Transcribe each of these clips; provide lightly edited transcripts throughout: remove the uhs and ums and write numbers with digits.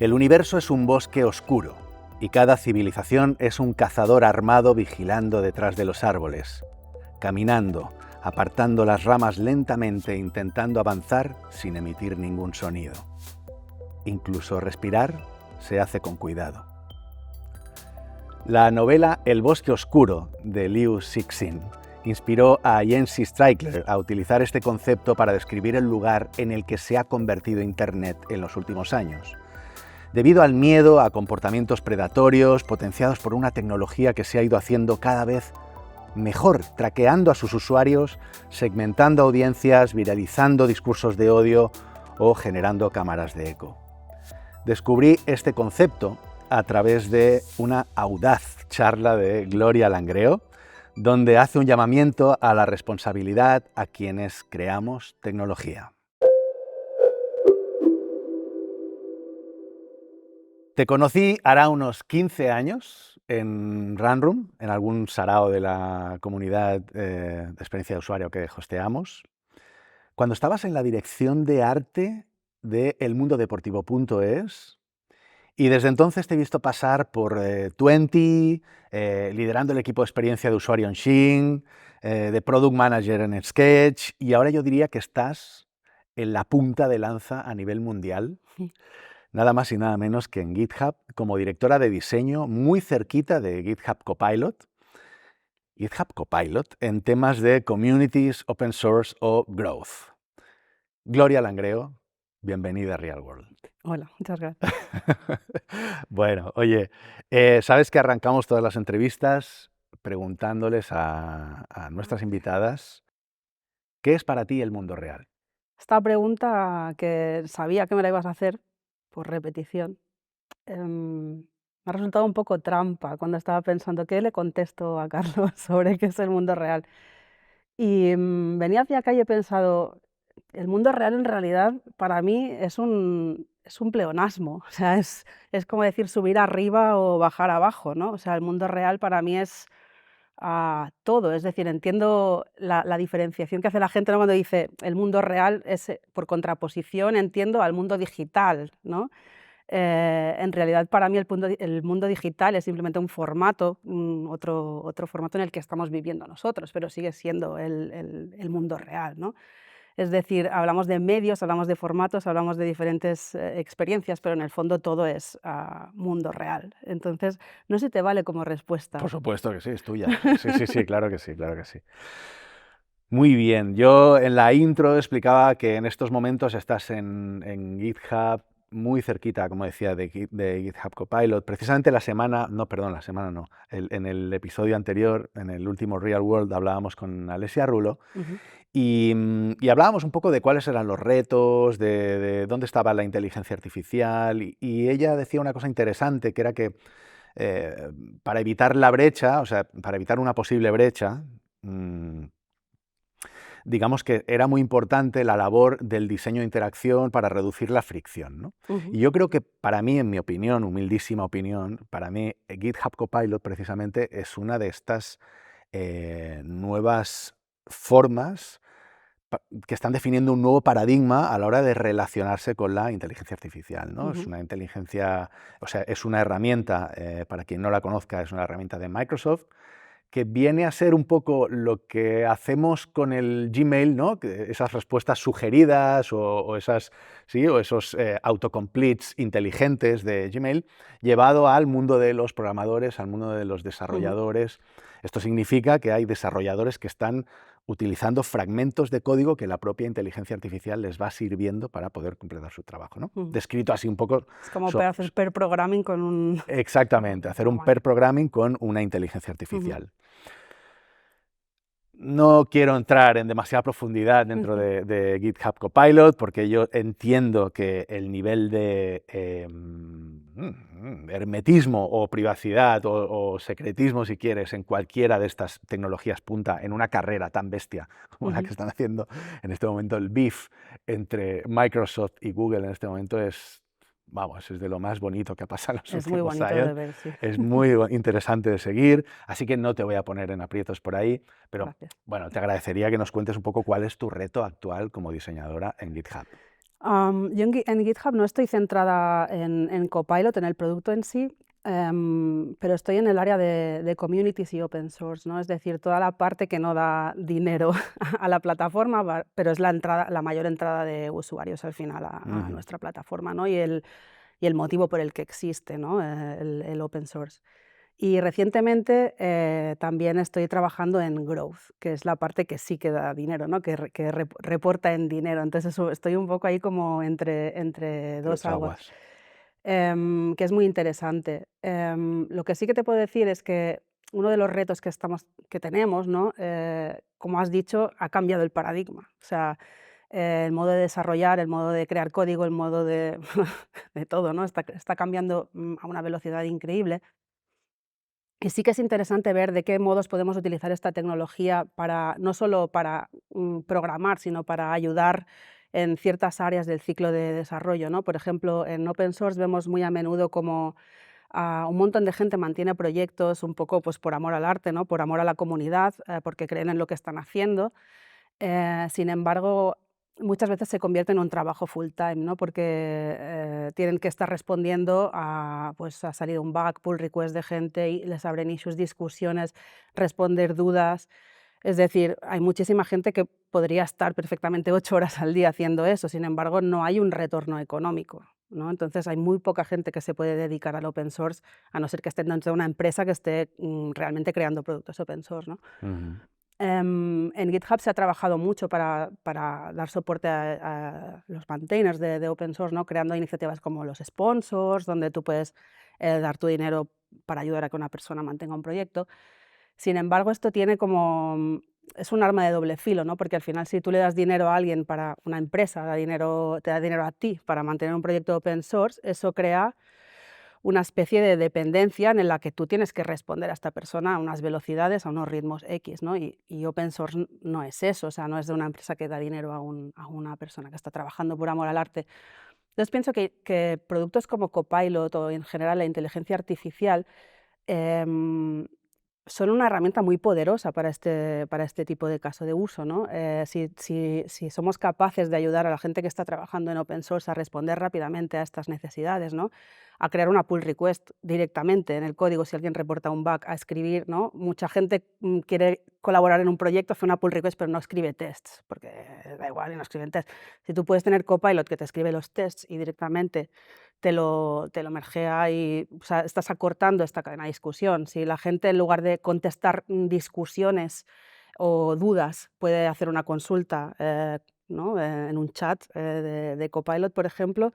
El universo es un bosque oscuro y cada civilización es un cazador armado vigilando detrás de los árboles, caminando, apartando las ramas lentamente, intentando avanzar sin emitir ningún sonido. Incluso respirar se hace con cuidado. La novela El bosque oscuro de Liu Cixin inspiró a Yancy Strickler a utilizar este concepto para describir el lugar en el que se ha convertido Internet en los últimos años. Debido al miedo a comportamientos predatorios potenciados por una tecnología que se ha ido haciendo cada vez mejor, traqueando a sus usuarios, segmentando audiencias, viralizando discursos de odio o generando cámaras de eco. Descubrí este concepto a través de una audaz charla de Gloria Langreo, donde hace un llamamiento a la responsabilidad a quienes creamos tecnología. Te conocí hará unos 15 años en Runroom, en algún sarao de la comunidad de experiencia de usuario que hosteamos, cuando estabas en la dirección de arte de elmundodeportivo.es, y desde entonces te he visto pasar por Twenty, liderando el equipo de experiencia de usuario en Shein, de Product Manager en Sketch, y ahora yo diría que estás en la punta de lanza a nivel mundial, nada más y nada menos que en GitHub, como directora de diseño muy cerquita de GitHub Copilot. GitHub Copilot en temas de communities, open source o growth. Gloria Langreo, bienvenida a Real World. Hola, muchas gracias. Bueno, oye, sabes que arrancamos todas las entrevistas preguntándoles a nuestras invitadas, ¿qué es para ti el mundo real? Esta pregunta que sabía que me la ibas a hacer por repetición, me ha resultado un poco trampa cuando estaba pensando qué le contesto a Carlos sobre qué es el mundo real. Y venía hacia acá y he pensado, el mundo real en realidad para mí es un pleonasmo, o sea, es como decir subir arriba o bajar abajo, ¿no? O sea, el mundo real para mí es todo. Es decir, entiendo la diferenciación que hace la gente, ¿no? Cuando dice el mundo real es, por contraposición, entiendo al mundo digital, ¿no? En realidad, para mí el mundo digital es simplemente un formato, otro formato en el que estamos viviendo nosotros, pero sigue siendo el mundo real, ¿no? Es decir, hablamos de medios, hablamos de formatos, hablamos de diferentes experiencias, pero en el fondo todo es mundo real. Entonces, no sé si te vale como respuesta. Por supuesto que sí, es tuya. Sí, claro que sí, claro que sí. Muy bien, yo en la intro explicaba que en estos momentos estás en GitHub, muy cerquita, como decía, de GitHub Copilot. Precisamente en el episodio anterior, en el último Real World, hablábamos con Alessia Rulo Ujú. y hablábamos un poco de cuáles eran los retos, de dónde estaba la inteligencia artificial y ella decía una cosa interesante, que era que para evitar la brecha, o sea, para evitar una posible brecha, digamos que era muy importante la labor del diseño de interacción para reducir la fricción, ¿no? Ujú. Y yo creo que para mí, en mi opinión, humildísima opinión, para mí GitHub Copilot precisamente es una de estas nuevas formas que están definiendo un nuevo paradigma a la hora de relacionarse con la inteligencia artificial, ¿no? Es Ujú. una inteligencia, o sea, es una herramienta, para quien no la conozca, es una herramienta de Microsoft, que viene a ser un poco lo que hacemos con el Gmail, ¿no? Esas respuestas sugeridas o esas, ¿sí? O esos autocompletes inteligentes de Gmail, llevado al mundo de los programadores, al mundo de los Ujú. desarrolladores. Esto significa que hay desarrolladores que están utilizando fragmentos de código que la propia inteligencia artificial les va sirviendo para poder completar su trabajo, ¿no? Ujú. Descrito así un poco. Es como hacer pair programming con un... Exactamente, hacer un Guay. pair programming con una inteligencia Ujú. artificial. No quiero entrar en demasiada profundidad dentro Ujú. de GitHub Copilot porque yo entiendo que el nivel de hermetismo o privacidad o secretismo, si quieres, en cualquiera de estas tecnologías punta en una carrera tan bestia como la que Ujú. están haciendo en este momento, el beef entre Microsoft y Google en este momento es, vamos, es de lo más bonito que ha pasado en los Es muy últimos bonito años. de ver, sí. Es muy interesante de seguir, así que no te voy a poner en aprietos por ahí, pero Gracias. bueno, te agradecería que nos cuentes un poco cuál es tu reto actual como diseñadora en GitHub. Yo en GitHub no estoy centrada en Copilot, en el producto en sí, pero estoy en el área de communities y open source, ¿no? Es decir, toda la parte que no da dinero a la plataforma, pero es la mayor entrada de usuarios al final a Ujú. nuestra plataforma, ¿no? Y el motivo por el que existe, ¿no? El open source. Y recientemente también estoy trabajando en Growth, que es la parte que sí que da dinero, ¿no? Que reporta en dinero. Entonces estoy un poco ahí como entre dos Dos aguas, aguas. que es muy interesante. Lo que sí que te puedo decir es que uno de los retos que tenemos, ¿no? Como has dicho, ha cambiado el paradigma. O sea, el modo de desarrollar, el modo de crear código, el modo de, de todo, ¿no? Está cambiando a una velocidad increíble. Y sí que es interesante ver de qué modos podemos utilizar esta tecnología para, no solo para programar, sino para ayudar en ciertas áreas del ciclo de desarrollo, ¿no? Por ejemplo, en open source vemos muy a menudo como un montón de gente mantiene proyectos un poco pues, por amor al arte, ¿no? Por amor a la comunidad, porque creen en lo que están haciendo. Sin embargo, muchas veces se convierte en un trabajo full time, ¿no? Porque tienen que estar respondiendo a, pues ha salido un bug, pull request de gente y les abren issues, discusiones, responder dudas. Es decir, hay muchísima gente que podría estar perfectamente 8 horas al día haciendo eso, sin embargo, no hay un retorno económico, ¿no? Entonces, hay muy poca gente que se puede dedicar al open source, a no ser que esté dentro de una empresa que esté realmente creando productos open source, ¿no? Ujú. En GitHub se ha trabajado mucho para dar soporte a los maintainers de open source, ¿no? Creando iniciativas como los sponsors, donde tú puedes dar tu dinero para ayudar a que una persona mantenga un proyecto. Sin embargo, esto tiene como, es un arma de doble filo, ¿no? Porque al final, si tú le das dinero a alguien para una empresa, te da dinero a ti para mantener un proyecto open source, eso crea una especie de dependencia en la que tú tienes que responder a esta persona a unas velocidades, a unos ritmos X, ¿no? Y open source no es eso, o sea, no es de una empresa que da dinero a una persona que está trabajando por amor al arte. Entonces pienso que productos como Copilot o en general la inteligencia artificial em, son una herramienta muy poderosa para este tipo de caso de uso, ¿no? Si somos capaces de ayudar a la gente que está trabajando en open source a responder rápidamente a estas necesidades, ¿no? A crear una pull request directamente en el código si alguien reporta un bug, a escribir, ¿no? Mucha gente quiere colaborar en un proyecto, hace una pull request, pero no escribe tests, porque da igual y no escriben tests. Si tú puedes tener Copilot que te escribe los tests y directamente te lo mergea y, o sea, estás acortando esta cadena de discusión. Si la gente, en lugar de contestar discusiones o dudas, puede hacer una consulta, ¿no? En un chat de Copilot, por ejemplo,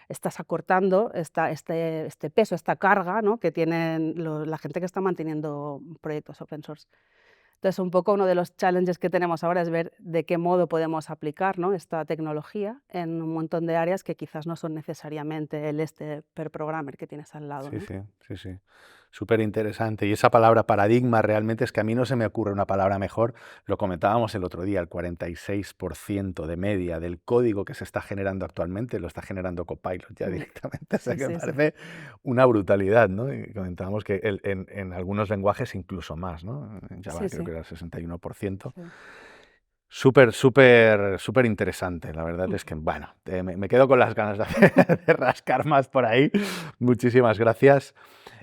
estás acortando este peso, esta carga, ¿no? Que tienen la gente que está manteniendo proyectos open source. Entonces, un poco uno de los challenges que tenemos ahora es ver de qué modo podemos aplicar, ¿no? Esta tecnología en un montón de áreas que quizás no son necesariamente el per programmer que tienes al lado, Sí, ¿no? sí, sí, sí. Súper interesante. Y esa palabra paradigma realmente es que a mí no se me ocurre una palabra mejor. Lo comentábamos el otro día, el 46% de media del código que se está generando actualmente lo está generando Copilot ya Mm, directamente. O sea sí, que me sí, sí, parece una brutalidad, ¿no? Y comentábamos que en algunos lenguajes incluso más, ¿no? En Java sí, creo que sí, era el 61%. sí. Súper, súper, súper interesante. La verdad es que, bueno, me quedo con las ganas de, de rascar más por ahí. Muchísimas gracias.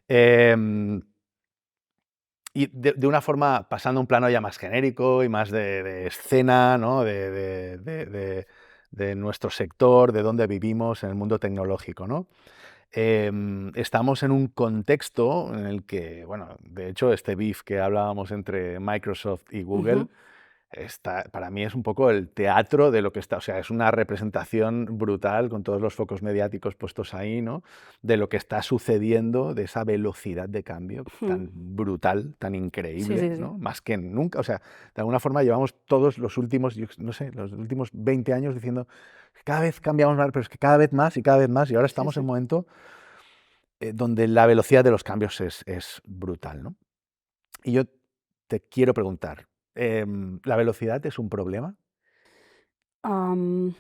Em, y de una forma, pasando a un plano ya más genérico y más de escena, ¿no? De nuestro sector, de dónde vivimos en el mundo tecnológico, ¿no? Estamos en un contexto en el que, bueno, de hecho, este beef que hablábamos entre Microsoft y Google, Ujú, para mí es un poco el teatro de lo que está, o sea, es una representación brutal con todos los focos mediáticos puestos ahí, ¿no? De lo que está sucediendo, de esa velocidad de cambio ujú. tan brutal, tan Sí, increíble, sí, sí. ¿no? Más que nunca, o sea, de alguna forma llevamos todos los últimos, yo no sé, los últimos 20 años diciendo, cada vez cambiamos más, pero es que cada vez más y cada vez más, y ahora Sí, estamos en sí. un momento donde la velocidad de los cambios es brutal, ¿no? Y yo te quiero preguntar, ¿la velocidad es un problema? Am,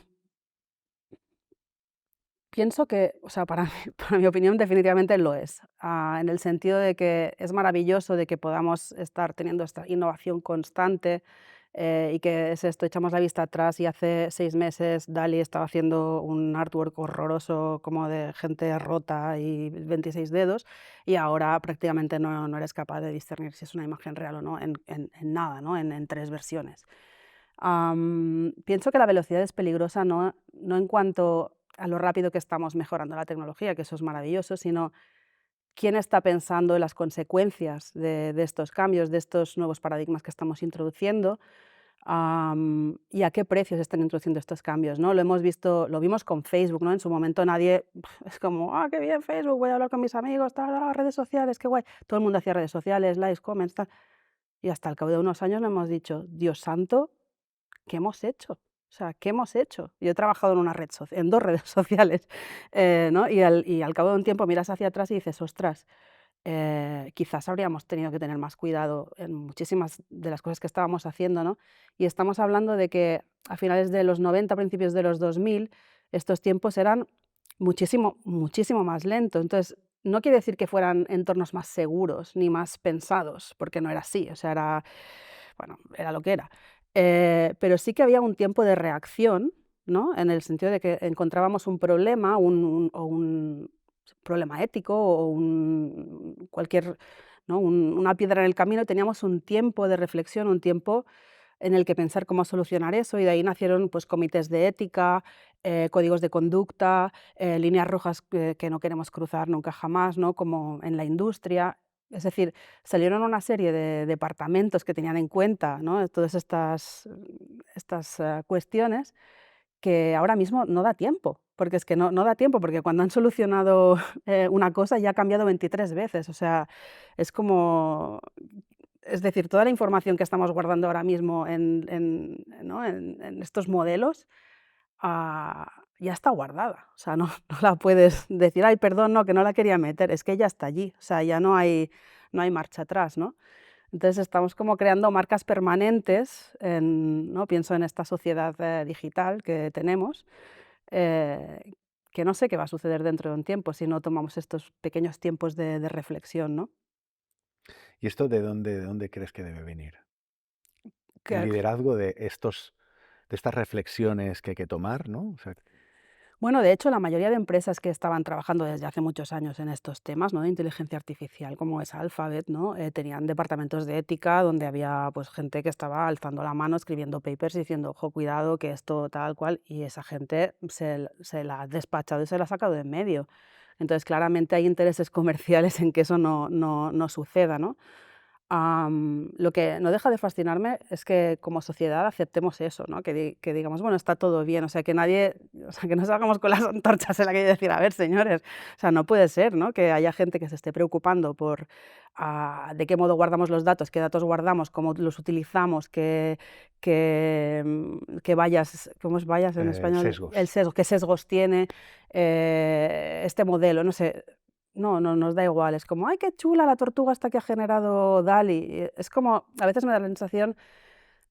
Pienso que, o sea, para mí para mi opinión, definitivamente lo es, en el sentido de que es maravilloso de que podamos estar teniendo esta innovación constante, y que es esto, echamos la vista atrás y hace 6 meses DALL-E estaba haciendo un artwork horroroso como de gente rota y 26 dedos, y ahora prácticamente no eres capaz de discernir si es una imagen real o no en nada, ¿no? En 3 versiones. Pienso que la velocidad es peligrosa no en cuanto a lo rápido que estamos mejorando la tecnología, que eso es maravilloso, sino quién está pensando en las consecuencias de estos cambios, de estos nuevos paradigmas que estamos introduciendo, y a qué precios están introduciendo estos cambios, ¿no? Lo hemos visto, lo vimos con Facebook, ¿no? En su momento nadie, es como, ah, qué bien Facebook, voy a hablar con mis amigos, tal, redes sociales, qué guay. Todo el mundo hacía redes sociales, likes, comments, tal. Y hasta al cabo de unos años le hemos dicho, Dios santo, ¿qué hemos hecho? O sea, ¿qué hemos hecho? Yo he trabajado en una en 2 redes sociales, ¿no? Y al cabo de un tiempo miras hacia atrás y dices, ostras, quizás habríamos tenido que tener más cuidado en muchísimas de las cosas que estábamos haciendo, ¿no? Y estamos hablando de que a finales de los 90, principios de los 2000, estos tiempos eran muchísimo, muchísimo más lentos. Entonces, no quiere decir que fueran entornos más seguros ni más pensados, porque no era así, o sea, era, bueno, era lo que era. Pero sí que había un tiempo de reacción, ¿no? En el sentido de que encontrábamos un problema, un problema ético o cualquier, ¿no? Una piedra en el camino, y teníamos un tiempo de reflexión, un tiempo en el que pensar cómo solucionar eso, y de ahí nacieron pues, comités de ética, códigos de conducta, líneas rojas que no queremos cruzar nunca jamás, ¿no? Como en la industria. Es decir, salieron una serie de departamentos que tenían en cuenta, ¿no? Todas estas cuestiones que ahora mismo no da tiempo, porque es que no da tiempo, porque cuando han solucionado una cosa ya ha cambiado 23 veces, o sea, es como, es decir, toda la información que estamos guardando ahora mismo ¿no? en estos modelos ya está guardada, o sea, no la puedes decir, ay, perdón, no, que no la quería meter, es que ya está allí, o sea, ya no hay marcha atrás, ¿no? Entonces estamos como creando marcas permanentes, ¿no? Pienso en esta sociedad digital que tenemos, eh, que no sé qué va a suceder dentro de un tiempo si no tomamos estos pequeños tiempos de reflexión, ¿no? ¿Y esto de dónde crees que debe venir? El Que liderazgo de estas reflexiones que hay que tomar, ¿no? O sea, Bueno, de hecho, la mayoría de empresas que estaban trabajando desde hace muchos años en estos temas, ¿no? De inteligencia artificial, como es Alphabet, ¿no? Tenían departamentos de ética donde había pues, gente que estaba alzando la mano, escribiendo papers, diciendo, ojo, cuidado, que esto tal cual, y esa gente se la ha despachado y se la ha sacado de en medio. Entonces, claramente hay intereses comerciales en que eso no suceda, ¿no? Lo que no deja de fascinarme es que como sociedad aceptemos eso, ¿no? Que digamos, bueno, está todo bien, o sea, que nadie, o sea, que no salgamos con las antorchas en la calle y decir, a ver, señores, o sea, no puede ser, ¿no? Que haya gente que se esté preocupando por de qué modo guardamos los datos, qué datos guardamos, cómo los utilizamos, qué vallas, ¿cómo es vallas en español? El sesgos. sesgo, qué sesgos tiene este modelo, no sé. No, nos da igual, es como, ay, qué chula la tortuga esta que ha generado DALL-E. Es como, a veces me da la sensación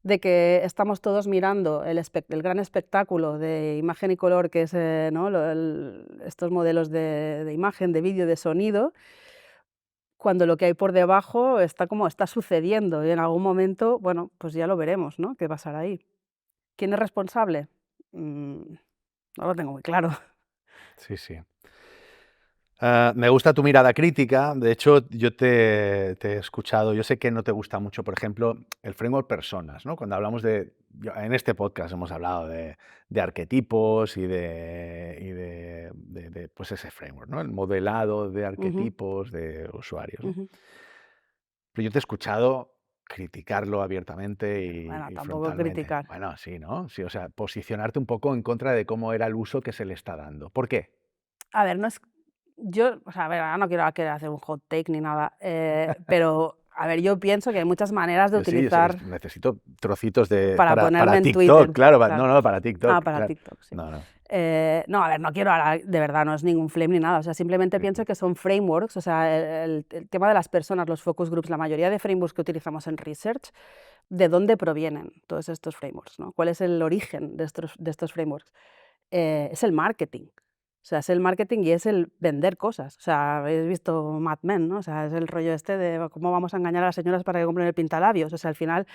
de que estamos todos mirando el gran espectáculo de imagen y color que es ¿no? Estos modelos de imagen, de vídeo, de sonido, cuando lo que hay por debajo está como está sucediendo y en algún momento, bueno, pues ya lo veremos, ¿no? ¿Qué pasará ahí? ¿Quién es responsable? Mm, no lo tengo muy claro. Sí, sí. Me gusta tu mirada crítica. De hecho, yo te he escuchado. Yo sé que no te gusta mucho, por ejemplo, el framework personas, ¿no? Cuando hablamos en este podcast hemos hablado de arquetipos y de, pues ese framework, ¿no? El modelado de Ujú, arquetipos de usuarios, ¿no? ujú. Pero yo te he escuchado criticarlo abiertamente Bueno, y tampoco frontalmente. criticar. Bueno, sí, ¿no? Sí, o sea, posicionarte un poco en contra de cómo era el uso que se le está dando. ¿Por qué? A ver, no es yo, o sea, a ver, ahora no quiero aquí hacer un hot take ni nada, pero, a ver, yo pienso que hay muchas maneras de Yo sí, utilizar necesito trocitos de para para ponerme en TikTok, Twitter, claro, claro. no, para TikTok, Para claro. TikTok, sí. No, no. No, a ver, no quiero ahora, de verdad, no es ningún flame ni nada, o sea, simplemente Sí, pienso sí. que son frameworks, o sea, el tema de las personas, los focus groups, la mayoría de frameworks que utilizamos en research, ¿de dónde provienen todos estos frameworks, no? ¿Cuál es el origen de estos frameworks? Es el marketing. O sea, es el marketing y es el vender cosas. O sea, habéis visto Mad Men, ¿no? O sea, es el rollo este de cómo vamos a engañar a las señoras para que compren el pintalabios. O sea, al final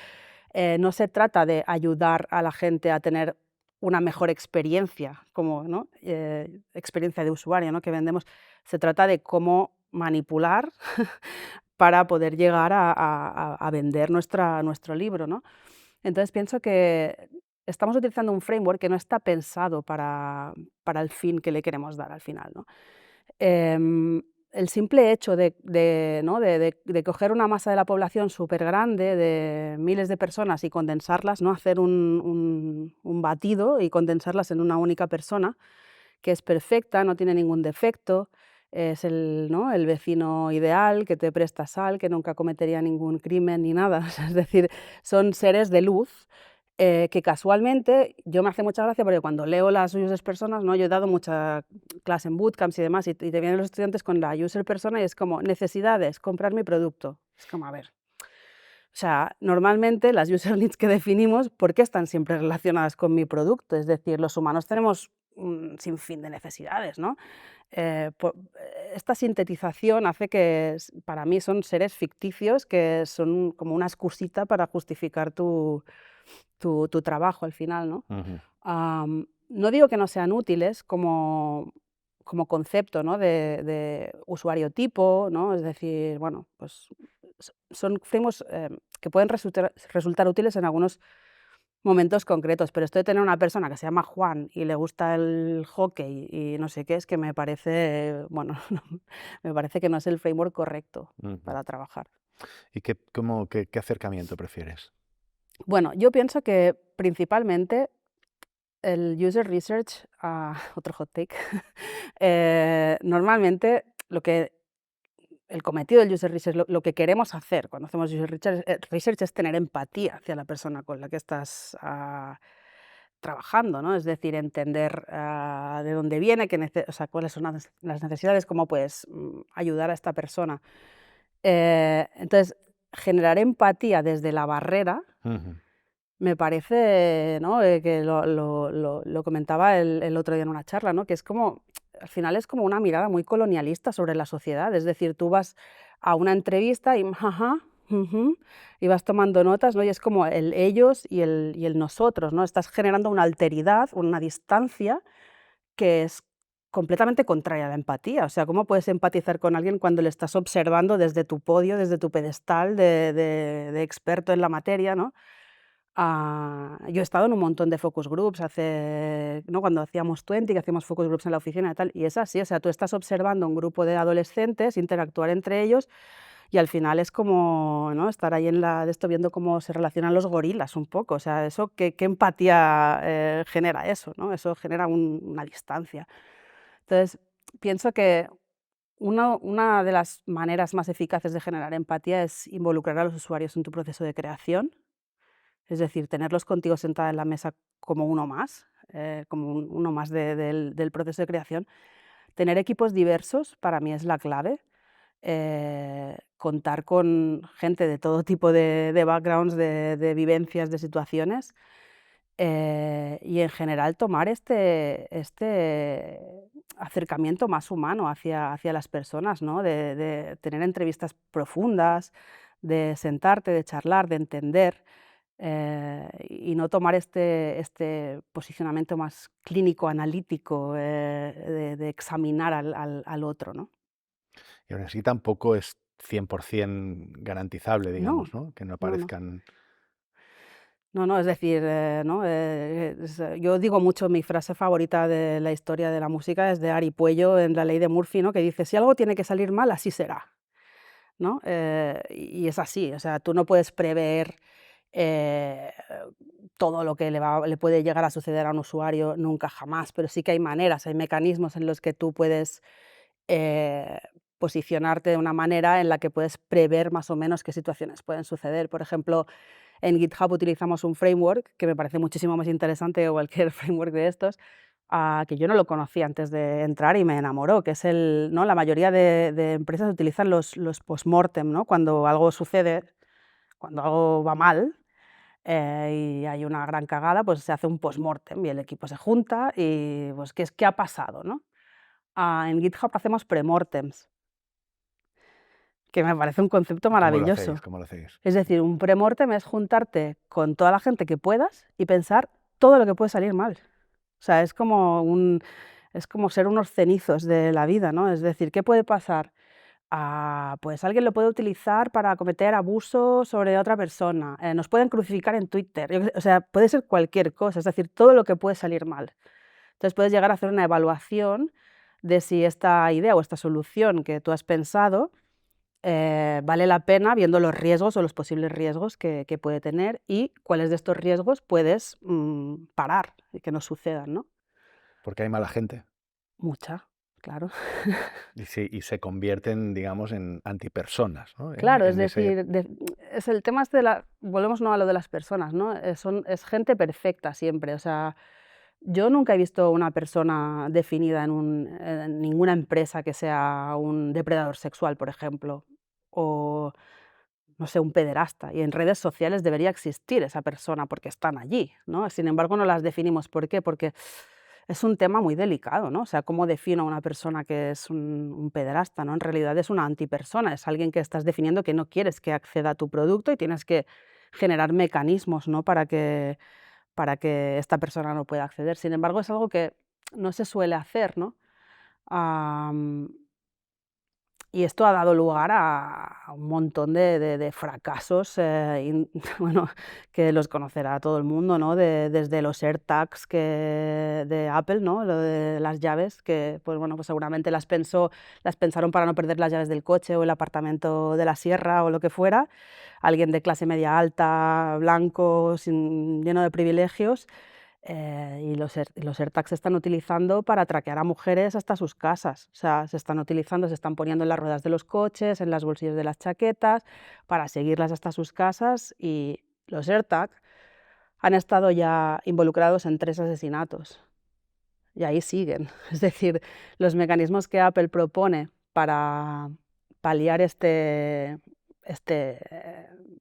No se trata de ayudar a la gente a tener una mejor experiencia, como, ¿no? Experiencia de usuario, ¿no? Que vendemos. Se trata de cómo manipular para poder llegar a vender nuestro libro, ¿no? Entonces pienso que estamos utilizando un framework que no está pensado para el fin que le queremos dar al final, ¿no? El simple hecho ¿no? de coger una masa de la población súper grande, de miles de personas y condensarlas, ¿no? Hacer un batido y condensarlas en una única persona, que es perfecta, no tiene ningún defecto, es ¿no? el vecino ideal, que te presta sal, que nunca cometería ningún crimen ni nada. Es decir, son seres de luz que casualmente yo me hace mucha gracia porque cuando leo las user personas, ¿no? Yo he dado mucha clase en bootcamps y demás, y te vienen los estudiantes con la user persona y es como, necesidades, comprar mi producto. Es como, a ver, o sea, normalmente las user needs que definimos, ¿por qué están siempre relacionadas con mi producto? Es decir, los humanos tenemos un sinfín de necesidades, ¿no? Esta sintetización hace que, para mí, son seres ficticios que son como una excusita para justificar tu trabajo al final, ¿no? Ujú. No digo que no sean útiles como concepto, ¿no? de usuario tipo, ¿no? Es decir, bueno, pues son frameworks que pueden resultar útiles en algunos momentos concretos, pero esto de tener una persona que se llama Juan y le gusta el hockey y no sé qué, es que me parece, bueno, me parece que no es el framework correcto Ujú. para trabajar. ¿Y qué acercamiento prefieres? Bueno, yo pienso que principalmente el user research, otro hot take, normalmente el cometido del user research, lo que queremos hacer cuando hacemos user research es tener empatía hacia la persona con la que estás trabajando, ¿no? Es decir, entender de dónde viene, o sea, cuáles son las necesidades, cómo puedes ayudar a esta persona. Entonces, generar empatía desde la barrera Ujú. me parece, ¿no? Que lo comentaba el otro día en una charla, ¿no? Que es como, al final es como una mirada muy colonialista sobre la sociedad. Es decir, tú vas a una entrevista y ajá, ujú, y vas tomando notas, ¿no? Y es como el ellos y el nosotros, ¿no? Estás generando una alteridad, una distancia que es completamente contraria a la empatía. O sea, ¿cómo puedes empatizar con alguien cuando le estás observando desde tu podio, desde tu pedestal de experto en la materia, ¿no? Yo he estado en un montón de focus groups ¿no? Cuando hacíamos 20, que hacíamos focus groups en la oficina y tal, y es así, o sea, tú estás observando un grupo de adolescentes, interactuar entre ellos, y al final es como, ¿no? Estar ahí de esto viendo cómo se relacionan los gorilas un poco, o sea, eso, ¿qué empatía genera eso, ¿no? Eso genera una distancia. Entonces, pienso que una de las maneras más eficaces de generar empatía es involucrar a los usuarios en tu proceso de creación, es decir, tenerlos contigo sentada en la mesa como uno más, como uno más del proceso de creación. Tener equipos diversos para mí es la clave. Contar con gente de todo tipo de backgrounds, de vivencias, de situaciones. Y en general tomar este acercamiento más humano hacia las personas, ¿no? De tener entrevistas profundas, de sentarte, de charlar, de entender. Y no tomar este posicionamiento más clínico, analítico, de examinar al otro, ¿no? Y aún así tampoco es 100% garantizable, No, digamos, ¿no? Que no no, no. aparezcan. No, no, es decir, ¿no? Yo digo mucho, mi frase favorita de la historia de la música es de Ari Puello en La ley de Murphy, ¿no? Que dice: "Si algo tiene que salir mal, así será", ¿no? Y es así, o sea, tú no puedes prever eh, todo lo que le puede llegar a suceder a un usuario nunca jamás, pero sí que hay maneras, hay mecanismos en los que tú puedes eh, posicionarte de una manera en la que puedes prever más o menos qué situaciones pueden suceder. Por ejemplo, en GitHub utilizamos un framework que me parece muchísimo más interesante que cualquier framework de estos, que yo no lo conocía antes de entrar y me enamoró, que es ¿no? La mayoría de empresas utilizan los postmortem, ¿no? Cuando algo sucede, cuando algo va mal, y hay una gran cagada, pues se hace un postmortem y el equipo se junta y pues qué ha pasado, ¿no? En GitHub hacemos premortems. que me parece un concepto ¿Cómo lo maravilloso. hacéis? ¿Cómo lo hacéis? Es decir, un premortem es juntarte con toda la gente que puedas y pensar todo lo que puede salir mal. O sea, es como ser unos cenizos de la vida, ¿no? Es decir, ¿qué puede pasar? Pues alguien lo puede utilizar para cometer abuso sobre otra persona, nos pueden crucificar en Twitter, yo qué sé, o sea, puede ser cualquier cosa, es decir, todo lo que puede salir mal. Entonces puedes llegar a hacer una evaluación de si esta idea o esta solución que tú has pensado vale la pena viendo los riesgos o los posibles riesgos que puede tener y cuáles de estos riesgos puedes parar y que no sucedan, ¿no? Porque hay mala gente Mucha, claro. y se convierten, digamos, en antipersonas, ¿no? Claro, es En ese... decir, es el tema este de la volvemos, ¿no?, a lo de las personas, ¿no? Es gente perfecta siempre, o sea, yo nunca he visto una persona definida en ninguna empresa que sea un depredador sexual, por ejemplo, o, no sé, un pederasta, y en redes sociales debería existir esa persona porque están allí, ¿no? Sin embargo, no las definimos, ¿por qué? Porque es un tema muy delicado, ¿no? O sea, ¿cómo defino a una persona que es un pederasta, no? En realidad es una antipersona, es alguien que estás definiendo que no quieres que acceda a tu producto y tienes que generar mecanismos, ¿no? Para que esta persona no pueda acceder. Sin embargo, es algo que no se suele hacer, ¿no? Am, y esto ha dado lugar a un montón de fracasos, bueno, que los conocerá todo el mundo, ¿no? Desde los AirTags de Apple, ¿no? Lo de las llaves, que pues bueno, pues seguramente las pensaron para no perder las llaves del coche o el apartamento de la sierra o lo que fuera. Alguien de clase media alta, blanco, lleno de privilegios, y los AirTags se están utilizando para traquear a mujeres hasta sus casas. O sea, se están poniendo en las ruedas de los coches, en las bolsillos de las chaquetas, para seguirlas hasta sus casas. Y los AirTags han estado ya involucrados en 3 asesinatos. Y ahí siguen. Es decir, los mecanismos que Apple propone para paliar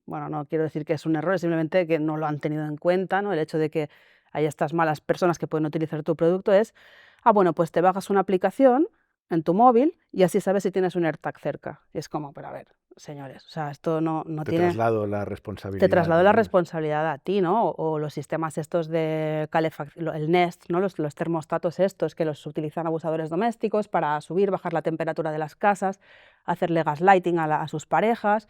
bueno, no quiero decir que es un error, es simplemente que no lo han tenido en cuenta, ¿no? El hecho de que hay estas malas personas que pueden utilizar tu producto es, bueno, pues te bajas una aplicación en tu móvil y así sabes si tienes un AirTag cerca. Y es como, pero a ver, señores, o sea, esto no Te tiene. traslado la Te responsabilidad, traslado la ¿no? responsabilidad a ti, ¿no? O los sistemas estos de calefacción, el Nest, ¿no? Los termostatos estos que los utilizan abusadores domésticos para subir, bajar la temperatura de las casas, hacerle gaslighting a sus parejas.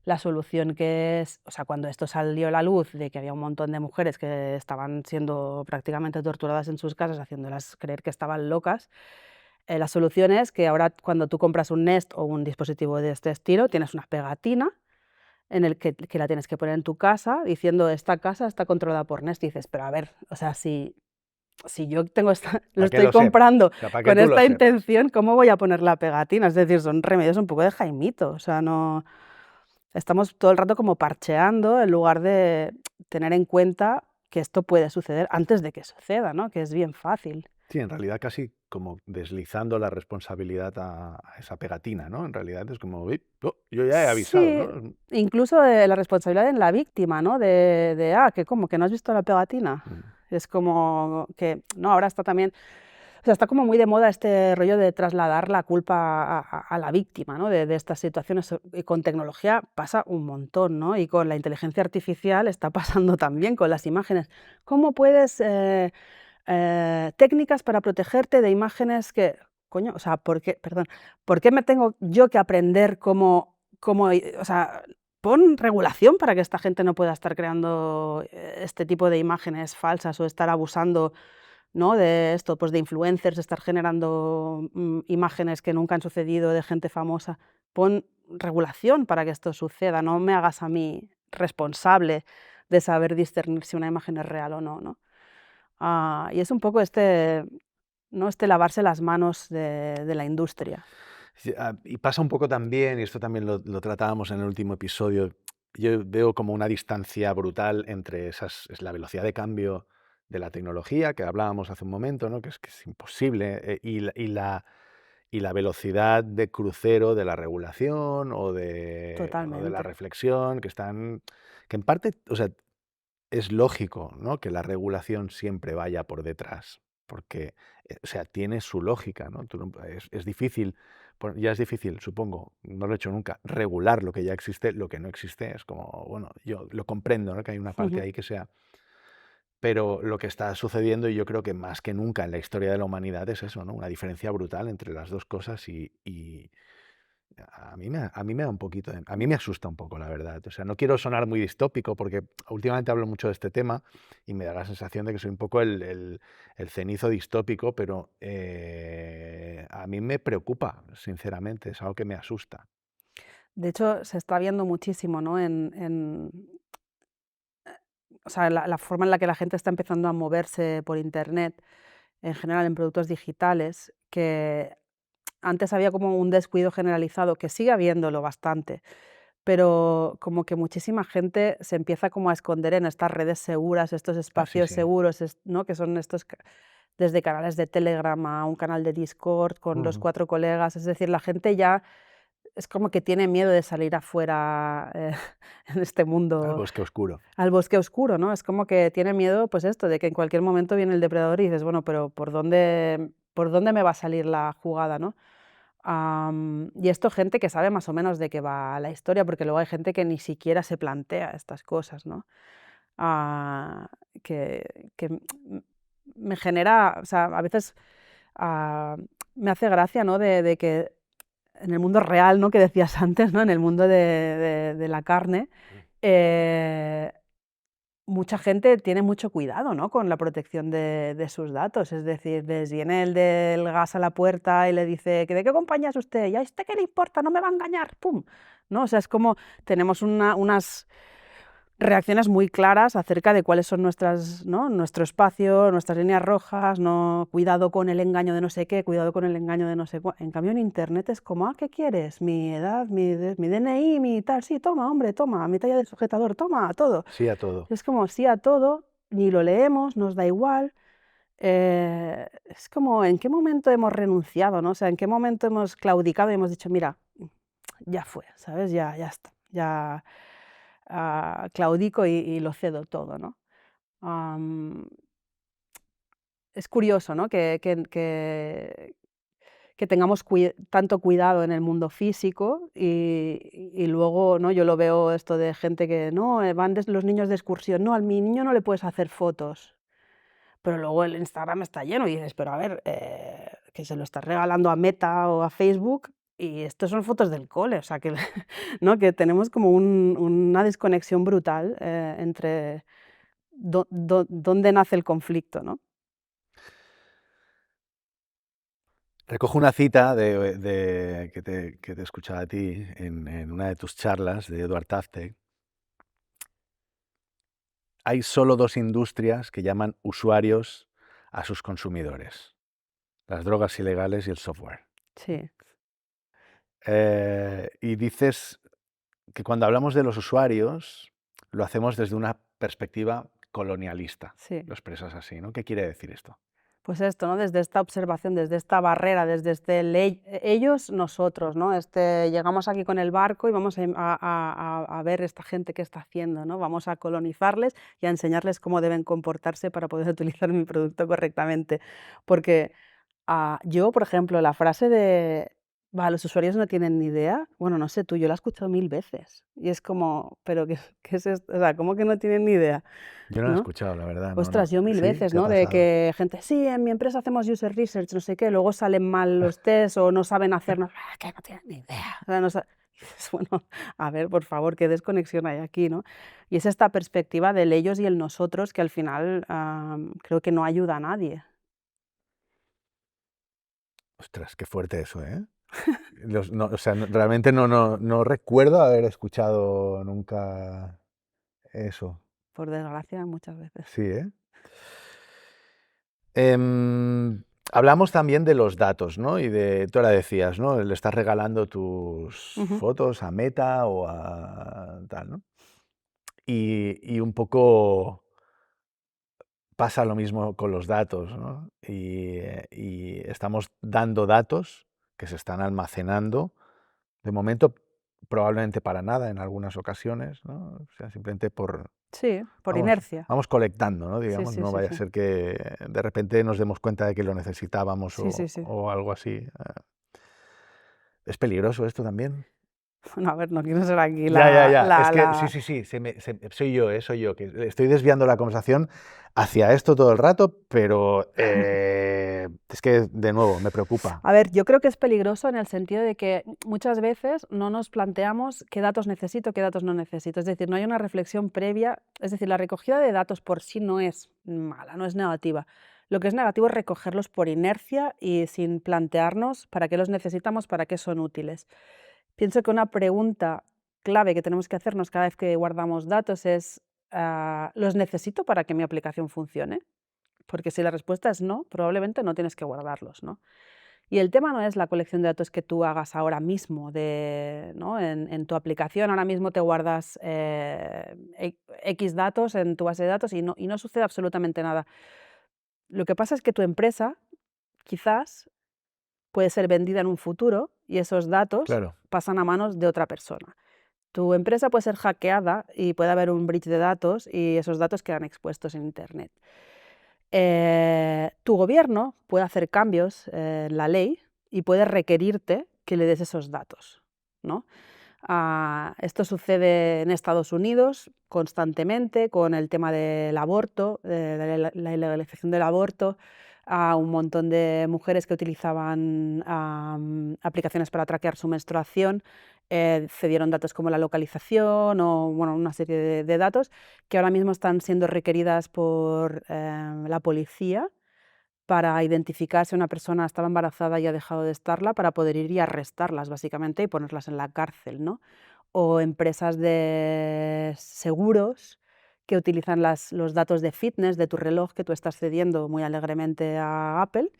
La solución que es, o sea, cuando esto salió a la luz de que había un montón de mujeres que estaban siendo prácticamente torturadas en sus casas, haciéndolas creer que estaban locas, la solución es que ahora cuando tú compras un Nest o un dispositivo de este estilo, tienes una pegatina en el que la tienes que poner en tu casa diciendo: "Esta casa está controlada por Nest", y dices: "Pero a ver, o sea, si yo tengo esta lo Para que estoy lo sepa, comprando o sea, para que con tú lo esta sepas. intención, ¿cómo voy a poner la pegatina?". Es decir, son remedios un poco de Jaimito, o sea, no estamos todo el rato como parcheando en lugar de tener en cuenta que esto puede suceder antes de que suceda, ¿no? Que es bien fácil. Sí, en realidad casi como deslizando la responsabilidad a esa pegatina, ¿no? En realidad es como, "Uy, oh, yo ya he avisado", Sí, ¿no? incluso de la responsabilidad en la víctima, ¿no? ¿Que cómo, que no has visto la pegatina? Mm. Es como que, no, ahora está también, o sea, está como muy de moda este rollo de trasladar la culpa a la víctima, ¿no? De estas situaciones, y con tecnología pasa un montón, ¿no? Y con la inteligencia artificial está pasando también con las imágenes. ¿Cómo puedes, técnicas para protegerte de imágenes que, coño, o sea, ¿por qué me tengo yo que aprender o sea, pon regulación para que esta gente no pueda estar creando este tipo de imágenes falsas o estar abusando, ¿no? De esto, pues de influencers, de estar generando imágenes que nunca han sucedido de gente famosa. Pon regulación para que esto suceda, no me hagas a mí responsable de saber discernir si una imagen es real o no, ¿no? Y es un poco ¿no? Este lavarse las manos de la industria. Sí, y pasa un poco también, y esto también lo tratábamos en el último episodio, yo veo como una distancia brutal entre es la velocidad de cambio de la tecnología, que hablábamos hace un momento, ¿no? Que es imposible, y la velocidad de crucero de la regulación o de la Totalmente. reflexión, que en parte, o sea, es lógico, ¿no? Que la regulación siempre vaya por detrás, porque, o sea, tiene su lógica, ¿no? Es difícil Pues ya es difícil, supongo, no lo he hecho nunca, regular lo que ya existe, lo que no existe es como, bueno, yo lo comprendo, ¿no? Que hay una parte Ujú. ahí que sea, pero lo que está sucediendo, y yo creo que más que nunca en la historia de la humanidad es eso, ¿no? Una diferencia brutal entre las dos cosas y a mí me da un poquito a mí me asusta un poco, la verdad. O sea, no quiero sonar muy distópico porque últimamente hablo mucho de este tema y me da la sensación de que soy un poco el cenizo distópico, pero a mí me preocupa, sinceramente, es algo que me asusta. De hecho, se está viendo muchísimo, ¿no? O sea, la forma en la que la gente está empezando a moverse por internet, en general en productos digitales, que antes había como un descuido generalizado, que sigue habiéndolo bastante, pero como que muchísima gente se empieza como a esconder en estas redes seguras, estos Ah, sí, espacios sí. seguros, ¿no? Que son estos, desde canales de Telegram a un canal de Discord con los Ujú. 4 colegas, es decir, la gente ya es como que tiene miedo de salir afuera en este Al mundo, bosque oscuro. al bosque oscuro, ¿no? Es como que tiene miedo, pues esto, de que en cualquier momento viene el depredador y dices, bueno, pero por dónde me va a salir la jugada, ¿no? Y esto gente que sabe más o menos de qué va la historia, porque luego hay gente que ni siquiera se plantea estas cosas, ¿no? Ah, que me genera, o sea, a veces ah, me hace gracia, ¿no? De que en el mundo real, ¿no? Que decías antes, ¿no? En el mundo de la carne, eh, mucha gente tiene mucho cuidado, ¿no? Con la protección de sus datos. Es decir, les viene el del gas a la puerta y le dice: "¿Que de qué compañía es usted?". "¿Y a usted qué le importa? No me va a engañar". ¡Pum! ¿No? O sea, es como tenemos unas reacciones muy claras acerca de cuáles son nuestras, ¿no? Nuestro espacio, nuestras líneas rojas, no, cuidado con el engaño de no sé qué, cuidado con el engaño de no sé cuá. En cambio, en internet es como, ¿qué quieres? Mi edad, mi DNI, mi tal, sí, toma, hombre, toma, mi talla de sujetador, toma, todo. Sí a todo. Es como sí a todo, ni lo leemos, nos da igual. Es como, ¿en qué momento hemos renunciado, no? O sea, ¿en qué momento hemos claudicado y hemos dicho, mira, ya fue, ¿sabes? Ya está, ya claudico y lo cedo todo, ¿no? Am, es curioso, ¿no? Que tengamos tanto cuidado en el mundo físico y luego, ¿no? Yo lo veo esto de gente que, no, van los niños de excursión, no, a mi niño no le puedes hacer fotos. Pero luego el Instagram está lleno y dices, pero a ver, que se lo estás regalando a Meta o a Facebook y estos son fotos del cole, o sea, que, ¿no? Que tenemos como una desconexión brutal entre dónde nace el conflicto, ¿no? Recojo una cita que te escuchaba a ti en una de tus charlas de Edward Tafte. Hay solo dos industrias que llaman usuarios a sus consumidores: las drogas ilegales y el software. Sí, Y dices que cuando hablamos de los usuarios, lo hacemos desde una perspectiva colonialista. sí. Lo expresas así, ¿no? ¿Qué quiere decir esto? Pues esto, ¿no? Desde esta observación, desde esta barrera, desde este ellos, nosotros, ¿no? Llegamos aquí con el barco y vamos a ver esta gente qué está haciendo, ¿no? Vamos a colonizarles y a enseñarles cómo deben comportarse para poder utilizar mi producto correctamente. Porque yo, por ejemplo, la frase de: "Va, los usuarios no tienen ni idea", bueno, no sé tú, yo la he escuchado 1000 veces y es como, ¿pero qué es esto? O sea, ¿cómo que no tienen ni idea? Yo no lo he ¿No? escuchado, la verdad, no, Ostras, no. yo 1000 ¿Sí? veces, ¿Te ha ¿no? De pasado? que gente: "Sí, en mi empresa hacemos user research, no sé qué", luego salen mal los tests o no saben hacernos, que no tienen ni idea". O sea, no sa y dices: "Bueno, a ver, por favor, qué desconexión hay aquí", ¿no? Y es esta perspectiva del ellos y el nosotros que al final, creo que no ayuda a nadie. Ostras, qué fuerte eso, ¿eh? O sea, realmente no recuerdo haber escuchado nunca eso. Por desgracia, muchas veces. Sí, ¿eh? Hablamos también de los datos, ¿no? Tú ahora decías, ¿no? Le estás regalando tus Ujú. fotos a Meta o a tal, ¿no? Y un poco pasa lo mismo con los datos, ¿no? Y estamos dando datos que se están almacenando, de momento probablemente para nada en algunas ocasiones, ¿no? O sea, simplemente Sí, por vamos, inercia. vamos colectando, ¿no? Sí, Digamos, sí, no sí, vaya a sí. ser que de repente nos demos cuenta de que lo necesitábamos Sí, sí, sí. o algo así. ¿Es peligroso esto también? Bueno, a ver, no quiero ser aquí Ya. Es que la sí, soy yo, que estoy desviando la conversación hacia esto todo el rato, pero es que, de nuevo, me preocupa. A ver, yo creo que es peligroso en el sentido de que muchas veces no nos planteamos qué datos necesito, qué datos no necesito. Es decir, no hay una reflexión previa. Es decir, la recogida de datos por sí no es mala, no es negativa. Lo que es negativo es recogerlos por inercia y sin plantearnos para qué los necesitamos, para qué son útiles. Pienso que una pregunta clave que tenemos que hacernos cada vez que guardamos datos es, ¿los necesito para que mi aplicación funcione? Porque si la respuesta es no, probablemente no tienes que guardarlos, ¿no? Y el tema no es la colección de datos que tú hagas ahora mismo, ¿no? En tu aplicación ahora mismo te guardas X datos en tu base de datos y no sucede absolutamente nada. Lo que pasa es que tu empresa quizás puede ser vendida en un futuro y esos datos Claro. pasan a manos de otra persona. Tu empresa puede ser hackeada y puede haber un breach de datos y esos datos quedan expuestos en Internet. Tu gobierno puede hacer cambios en la ley y puede requerirte que le des esos datos, ¿no? Esto sucede en Estados Unidos constantemente con el tema del aborto, de la ilegalización del aborto, a un montón de mujeres que utilizaban aplicaciones para traquear su menstruación, cedieron datos como la localización o bueno, una serie de datos que ahora mismo están siendo requeridas por la policía para identificar si una persona estaba embarazada y ha dejado de estarla, para poder ir y arrestarlas, básicamente, y ponerlas en la cárcel, ¿no? O empresas de seguros que utilizan los datos de fitness de tu reloj que tú estás cediendo muy alegremente a Apple,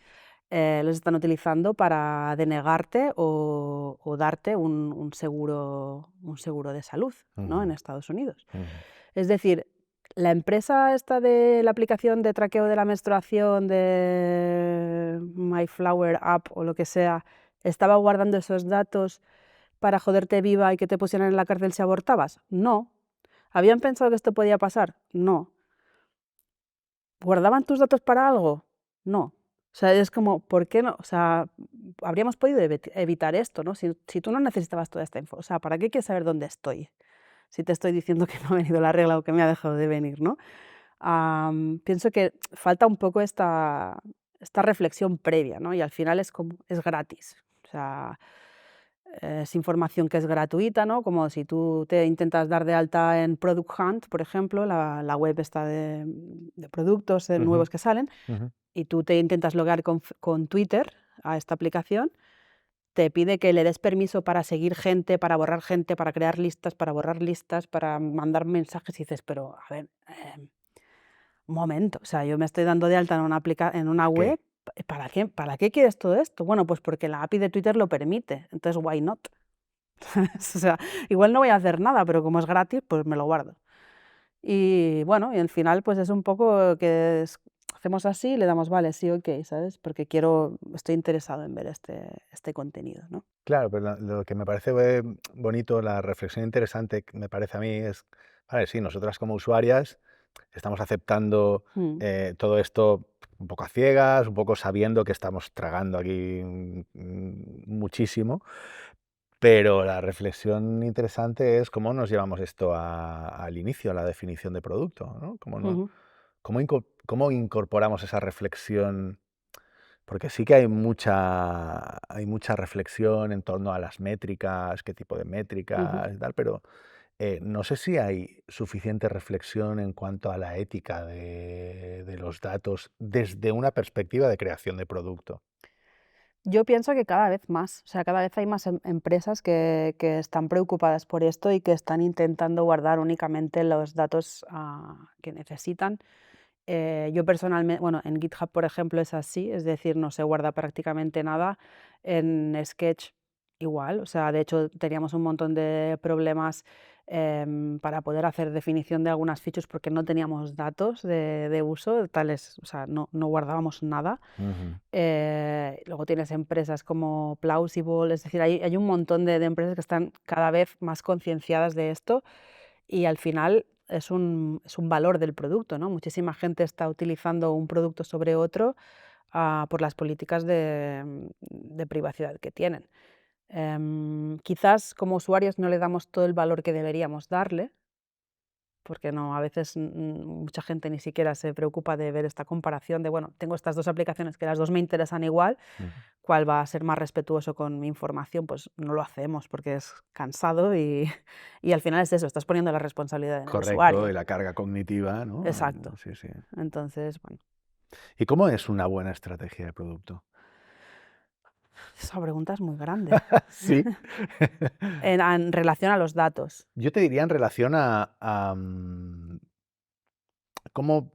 los están utilizando para denegarte o darte un seguro de salud, ¿no? Ujú, En Estados Unidos. ujú. Es decir, la empresa esta de la aplicación de traqueo de la menstruación de My Flower App o lo que sea, ¿estaba guardando esos datos para joderte viva y que te pusieran en la cárcel si abortabas? No. ¿Habían pensado que esto podía pasar? No. ¿Guardaban tus datos para algo? No. O sea, es como, ¿por qué no? O sea, habríamos podido evitar esto, ¿no? Si tú no necesitabas toda esta info, o sea, ¿para qué quieres saber dónde estoy? Si te estoy diciendo que no ha venido la regla o que me ha dejado de venir, ¿no? Pienso que falta un poco esta reflexión previa, ¿no? Y al final es como, es gratis. O sea, es información que es gratuita, ¿no? Como si tú te intentas dar de alta en Product Hunt, por ejemplo, la web está de productos Ujú, nuevos que salen, ujú. y tú te intentas logar con Twitter a esta aplicación, te pide que le des permiso para seguir gente, para crear listas, para borrar listas, para mandar mensajes, y dices, pero a ver, un momento, o sea, yo me estoy dando de alta en una ¿Qué? web, ¿para qué quieres todo esto? Bueno, pues porque la API de Twitter lo permite, entonces why not? O sea, igual no voy a hacer nada, pero como es gratis, pues me lo guardo. Y bueno, y al final, pues es un poco que hacemos así, le damos vale, sí, ok, ¿sabes? Porque estoy interesado en ver este contenido, ¿no? Claro, pero lo que me parece bonito, la reflexión interesante que me parece a mí es, vale, sí, nosotras como usuarias estamos aceptando Mm, todo esto un poco a ciegas, un poco sabiendo que estamos tragando aquí muchísimo, pero la reflexión interesante es cómo nos llevamos esto al inicio, a la definición de producto, ¿no? Cómo, ujú, cómo incorporamos esa reflexión, porque sí que hay mucha reflexión en torno a las métricas, qué tipo de ujú. métricas y tal, pero no sé si hay suficiente reflexión en cuanto a la ética de los datos desde una perspectiva de creación de producto. Yo pienso que cada vez más, o sea, cada vez hay más empresas que están preocupadas por esto y que están intentando guardar únicamente los datos que necesitan. Yo personalmente, bueno, en GitHub, por ejemplo, es así, es decir, no se guarda prácticamente nada. En Sketch igual, o sea, de hecho teníamos un montón de problemas para poder hacer definición de algunas features porque no teníamos datos de uso, tales, o sea, no guardábamos nada. Ujú. Luego tienes empresas como Plausible, es decir, hay un montón de empresas que están cada vez más concienciadas de esto y al final es un valor del producto, ¿no? Muchísima gente está utilizando un producto sobre otro por las políticas de privacidad que tienen. Quizás como usuarios no le damos todo el valor que deberíamos darle, porque no, a veces mucha gente ni siquiera se preocupa de ver esta comparación de, bueno, tengo estas 2 aplicaciones que las 2 me interesan igual, Ujú. ¿cuál va a ser más respetuoso con mi información? Pues no lo hacemos porque es cansado y y al final es eso, estás poniendo la responsabilidad en el Correcto, y usuario. la carga cognitiva, ¿no? Exacto. Sí, sí. Entonces, bueno, ¿Y cómo es una buena estrategia de producto? esa pregunta es muy grande. Sí. En relación a los datos. Yo te diría en relación cómo,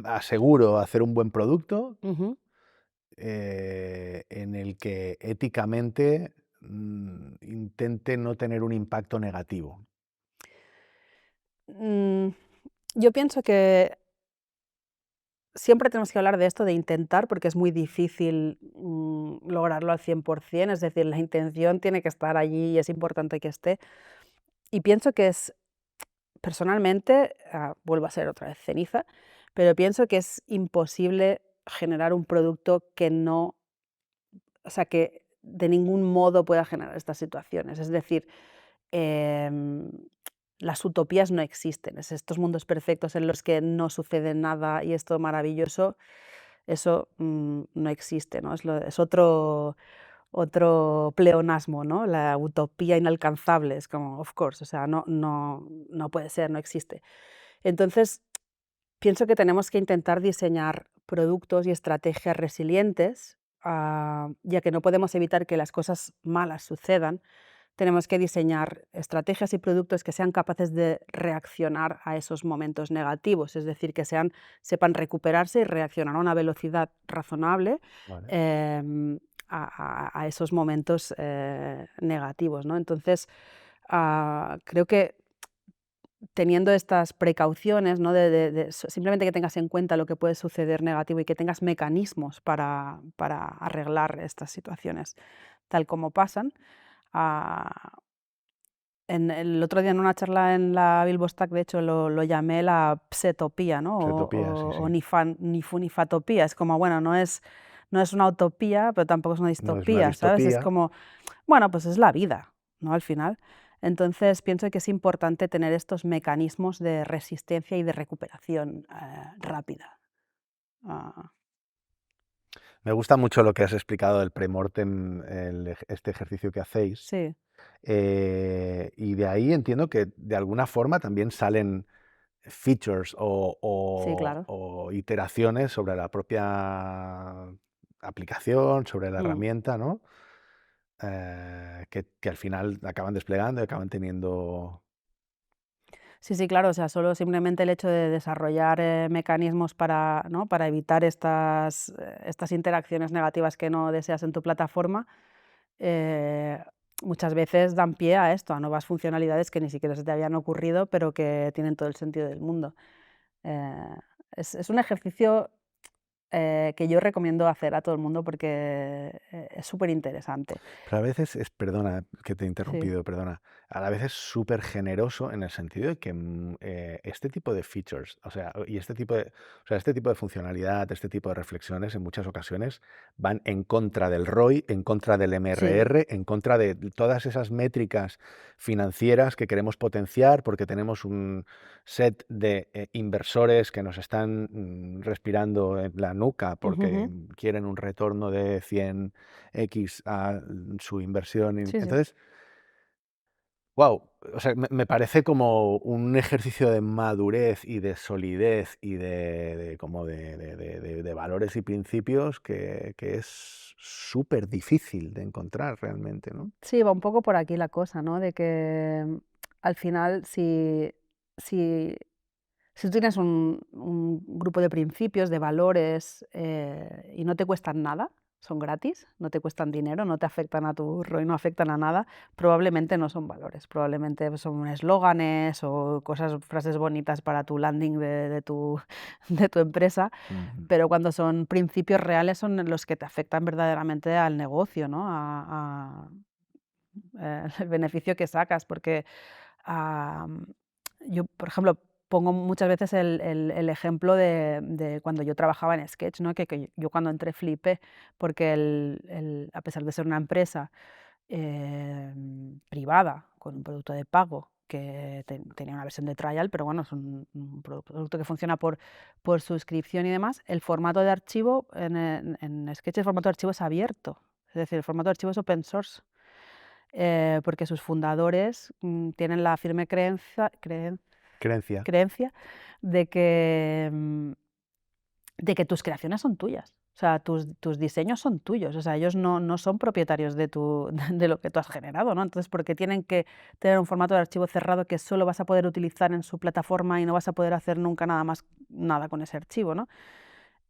aseguro hacer un buen producto, Ujú. en el que éticamente, intente no tener un impacto negativo. Mm, yo pienso que siempre tenemos que hablar de esto, de intentar, porque es muy difícil, lograrlo al 100%, es decir, la intención tiene que estar allí y es importante que esté. Y pienso que es, personalmente, vuelvo a ser otra vez ceniza, pero pienso que es imposible generar un producto que no, o sea, que de ningún modo pueda generar estas situaciones. Es decir, em, las utopías no existen, es estos mundos perfectos en los que no sucede nada y es todo maravilloso, eso, no existe, ¿no? Es otro pleonasmo, ¿no? La utopía inalcanzable, es como, of course, o sea, no puede ser, no existe. Entonces, pienso que tenemos que intentar diseñar productos y estrategias resilientes, ya que no podemos evitar que las cosas malas sucedan. Tenemos que diseñar estrategias y productos que sean capaces de reaccionar a esos momentos negativos, es decir, que sepan recuperarse y reaccionar a una velocidad razonable, Vale. a esos momentos negativos, ¿no? Entonces, creo que teniendo estas precauciones, ¿no? Simplemente que tengas en cuenta lo que puede suceder negativo y que tengas mecanismos para arreglar estas situaciones tal como pasan. ah, el otro día en una charla en la Bilbostack, de hecho, lo llamé la psetopía, ¿no? Utopía, sí, O sí. ni fu ni fatopía. Es como, bueno, no es una utopía, pero tampoco es una No es una distopía, ¿sabes? Es distopía. como, bueno, pues es la vida, ¿no? Al final. Entonces, pienso que es importante tener estos mecanismos de resistencia y de recuperación, rápida. Ah, Me gusta mucho lo que has explicado del premortem, este ejercicio que hacéis. sí, Y de ahí entiendo que de alguna forma también salen features sí, claro. o iteraciones sobre la propia aplicación, sobre la Mm. herramienta, ¿no? Que al final acaban desplegando y acaban teniendo... Sí, sí, claro, o sea, solo simplemente el hecho de desarrollar, mecanismos para, ¿no? Para evitar estas interacciones negativas que no deseas en tu plataforma, eh, muchas veces dan pie a esto, a nuevas funcionalidades que ni siquiera se te habían ocurrido, pero que tienen todo el sentido del mundo. Eh, es un ejercicio, que yo recomiendo hacer a todo el mundo porque, es súper interesante. Pero a veces es, perdona que te he Sí. interrumpido, perdona, a la vez es súper generoso en el sentido de que este tipo de features, o sea, y este tipo de funcionalidad, este tipo de reflexiones en muchas ocasiones van en contra del ROI, en contra del Sí. MRR, en contra de todas esas métricas financieras que queremos potenciar porque tenemos un set de inversores que nos están respirando en la nuca porque Ujú. quieren un retorno de 100 X a su inversión. Sí, sí. Entonces, wow, o sea, me parece como un ejercicio de madurez y de solidez y como de valores y principios que es súper difícil de encontrar realmente, ¿no? Sí, va un poco por aquí la cosa, ¿no? De que, al final, si si tú tienes un grupo de principios, de valores, y no te cuestan nada, son gratis, no te cuestan dinero, no te afectan a tu ROI, no afectan a nada, probablemente no son valores, probablemente son eslóganes o cosas, frases bonitas para tu landing de tu de tu empresa, Ujú. pero cuando son principios reales son los que te afectan verdaderamente al negocio, ¿no? El beneficio que sacas, porque, am, yo, por ejemplo, pongo muchas veces el ejemplo de cuando yo trabajaba en Sketch, ¿no? Que yo cuando entré flipé, porque a pesar de ser una empresa privada, con un producto de pago que tenía una versión de trial, pero bueno, es un producto que funciona por suscripción y demás. El formato de archivo en Sketch, el formato de archivo es abierto, es decir, el formato de archivo es open source, porque sus fundadores tienen la firme Creencia. creencia de que, de que tus creaciones son tuyas. O sea, tus diseños son tuyos. O sea, ellos no son propietarios de, de lo que tú has generado, ¿no? Entonces, ¿por qué tienen que tener un formato de archivo cerrado que solo vas a poder utilizar en su plataforma y no vas a poder hacer nunca nada más, nada con ese archivo, ¿no?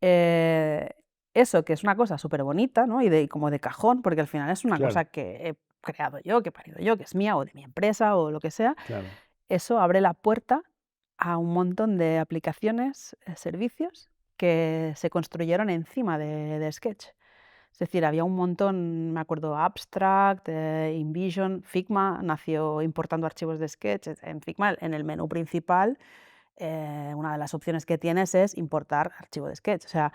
Eh, Eso, que es una cosa súper bonita, ¿no? Y como de cajón, porque al final es una Claro, cosa que he creado yo, que he parido yo, que es mía o de mi empresa o lo que sea. claro. Eso abre la puerta a un montón de aplicaciones, servicios que se construyeron encima de Sketch. Es decir, había un montón, me acuerdo, Abstract, InVision, Figma nació importando archivos de Sketch. En Figma, en el menú principal, una de las opciones que tienes es importar archivo de Sketch. O sea,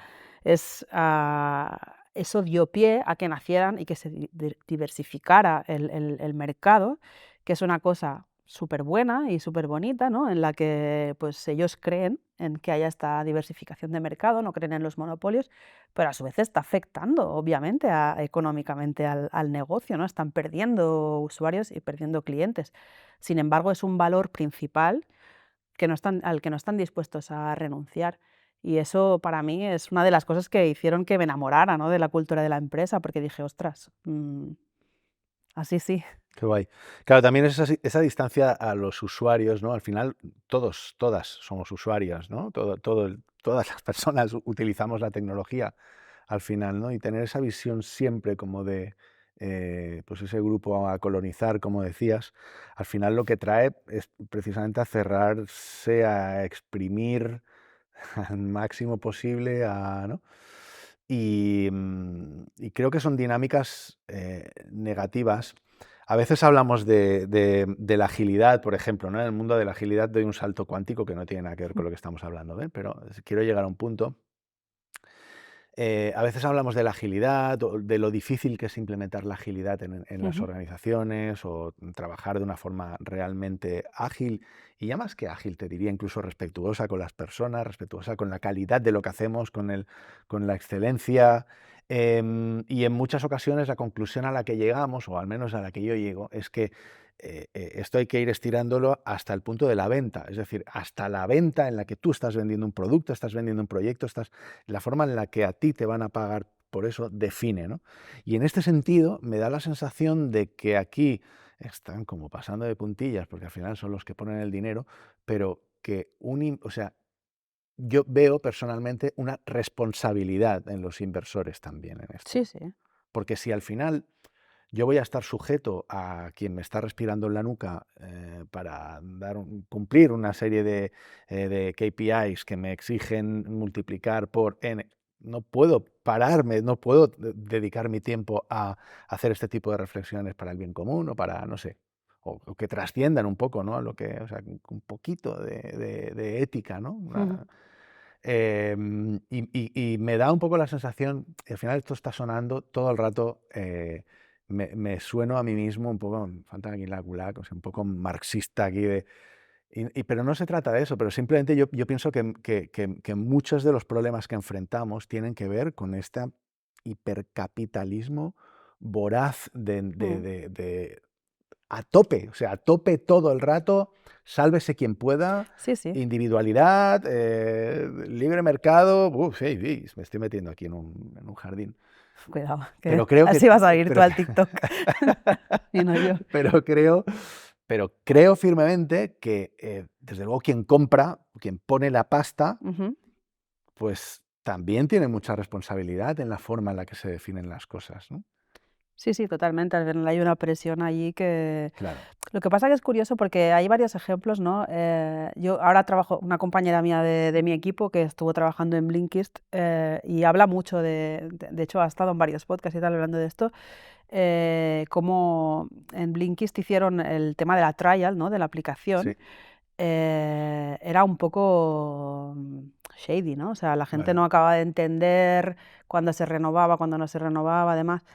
eso dio pie a que nacieran y que se diversificara el mercado, que es una cosa súper buena y súper bonita, ¿no? En la que pues, ellos creen en que haya esta diversificación de mercado, no creen en los monopolios, pero a su vez está afectando, obviamente, económicamente al negocio, ¿no? Están perdiendo usuarios y perdiendo clientes. Sin embargo, es un valor principal al que no están dispuestos a renunciar. Y eso para mí es una de las cosas que hicieron que me enamorara, ¿no? De la cultura de la empresa, porque dije, ostras, así sí. Qué guay. Claro, también es esa distancia a los usuarios, ¿no? Al final, todas somos usuarias, ¿no? Todas las personas utilizamos la tecnología al final, ¿no? Y tener esa visión siempre como de, pues ese grupo a colonizar, como decías, al final lo que trae es precisamente a cerrarse, a exprimir al máximo posible, ¿no? Y creo que son dinámicas negativas. A veces hablamos de la agilidad, por ejemplo, ¿no? En el mundo de la agilidad doy un salto cuántico que no tiene nada que ver con lo que estamos hablando, ¿eh? Pero quiero llegar a un punto. A veces hablamos de la agilidad o de lo difícil que es implementar la agilidad en las Ujú, organizaciones o trabajar de una forma realmente ágil y ya más que ágil, te diría incluso respetuosa con las personas, respetuosa con la calidad de lo que hacemos, con la excelencia. Y en muchas ocasiones la conclusión a la que llegamos, o al menos a la que yo llego, es que esto hay que ir estirándolo hasta el punto de la venta, es decir, hasta la venta en la que tú estás vendiendo un producto, estás vendiendo un proyecto, la forma en la que a ti te van a pagar por eso define, ¿no? Y en este sentido me da la sensación de que aquí están como pasando de puntillas, porque al final son los que ponen el dinero, pero que o sea, yo veo personalmente una responsabilidad en los inversores también en esto. sí, sí. Porque si al final yo voy a estar sujeto a quien me está respirando en la nuca para cumplir una serie de KPIs que me exigen multiplicar por N. No puedo pararme, no puedo dedicar mi tiempo a hacer este tipo de reflexiones para el bien común o para, no sé, o que trasciendan un poco, ¿no? Lo que, o sea, un poquito de ética, ¿no? Ujú. Y me da un poco la sensación, y al final esto está sonando todo el rato, me sueno a mí mismo un poco, falta aquí la gulag, o sea, un poco marxista aquí pero no se trata de eso, pero simplemente yo pienso que muchos de los problemas que enfrentamos tienen que ver con este hipercapitalismo voraz Mm. a tope, o sea, a tope todo el rato, sálvese quien pueda, Sí, sí, individualidad, libre mercado, sí, sí, me estoy metiendo aquí en un jardín. cuidado, que Pero creo que, así vas a ir tú pero, al TikTok y no yo. pero creo, pero creo firmemente que, desde luego, quien compra, quien pone la pasta, Ujú. pues también tiene mucha responsabilidad en la forma en la que se definen las cosas, ¿no? Sí, sí, totalmente. Al final hay una presión allí que... Claro, Lo que pasa que es curioso porque hay varios ejemplos, ¿no? Yo ahora trabajo, una compañera mía de mi equipo que estuvo trabajando en Blinkist y habla mucho de hecho ha estado en varios podcasts y tal hablando de esto, cómo en Blinkist hicieron el tema de la trial, ¿no? De la aplicación, sí, era un poco shady, ¿no? O sea, la gente claro, no acaba de entender cuándo se renovaba, cuándo no se renovaba, además.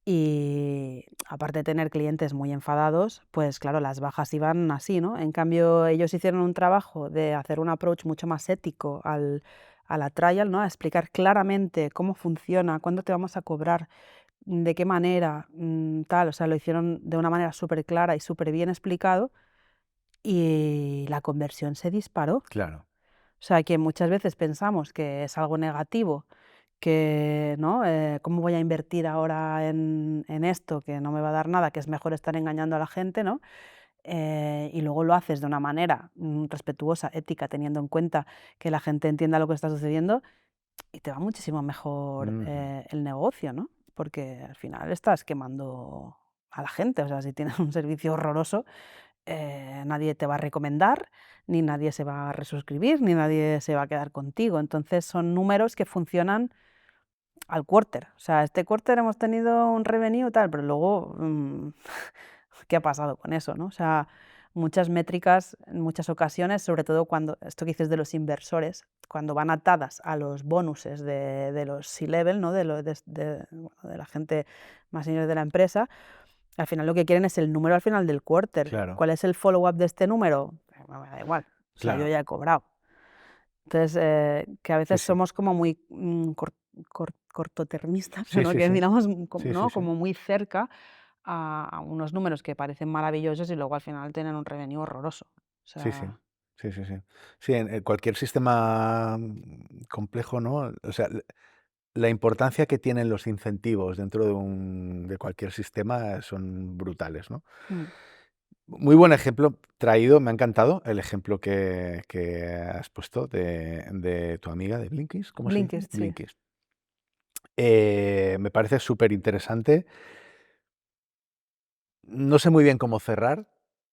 Y aparte de tener clientes muy enfadados, pues claro, las bajas iban así, ¿no? En cambio, ellos hicieron un trabajo de hacer un approach mucho más ético a la trial, ¿no? A explicar claramente cómo funciona, cuándo te vamos a cobrar, de qué manera, tal. O sea, lo hicieron de una manera súper clara y súper bien explicado y la conversión se disparó. Claro. O sea, que muchas veces pensamos que es algo negativo, que, ¿no? ¿Cómo voy a invertir ahora en esto que no me va a dar nada, que es mejor estar engañando a la gente, ¿no? Y luego lo haces de una manera respetuosa, ética, teniendo en cuenta que la gente entienda lo que está sucediendo y te va muchísimo mejor Ujú. el negocio, ¿no? Porque al final estás quemando a la gente. O sea, si tienes un servicio horroroso, nadie te va a recomendar, ni nadie se va a resuscribir, ni nadie se va a quedar contigo. Entonces son números que funcionan al quarter. O sea, este quarter hemos tenido un revenue tal, pero luego, ¿qué ha pasado con eso, no? O sea, muchas métricas en muchas ocasiones, sobre todo cuando, esto que dices de los inversores, cuando van atadas a los bonuses de los C-level, ¿no? Bueno, de la gente más senior de la empresa, al final lo que quieren es el número al final del quarter. Claro, ¿Cuál es el follow-up de este número? Me da igual, o sea, yo claro. ya he cobrado. Entonces, que a Sí, veces sí. somos como muy cortotermistas, Sí, ¿no? sí, Que sí. miramos Sí, sí, ¿no? sí. como muy cerca a unos números que parecen maravillosos y luego al final tienen un revenue horroroso. O Sí, sí. sea, Sí, sí, sí. Sí, en cualquier sistema complejo, ¿no? O sea, la importancia que tienen los incentivos dentro de cualquier sistema son brutales, ¿no? mm, Muy buen ejemplo traído, me ha encantado el ejemplo que has puesto de tu amiga de Blinkist, ¿cómo se dice? Blinkist, sí. Blinkist. Me parece súper interesante. No sé muy bien cómo cerrar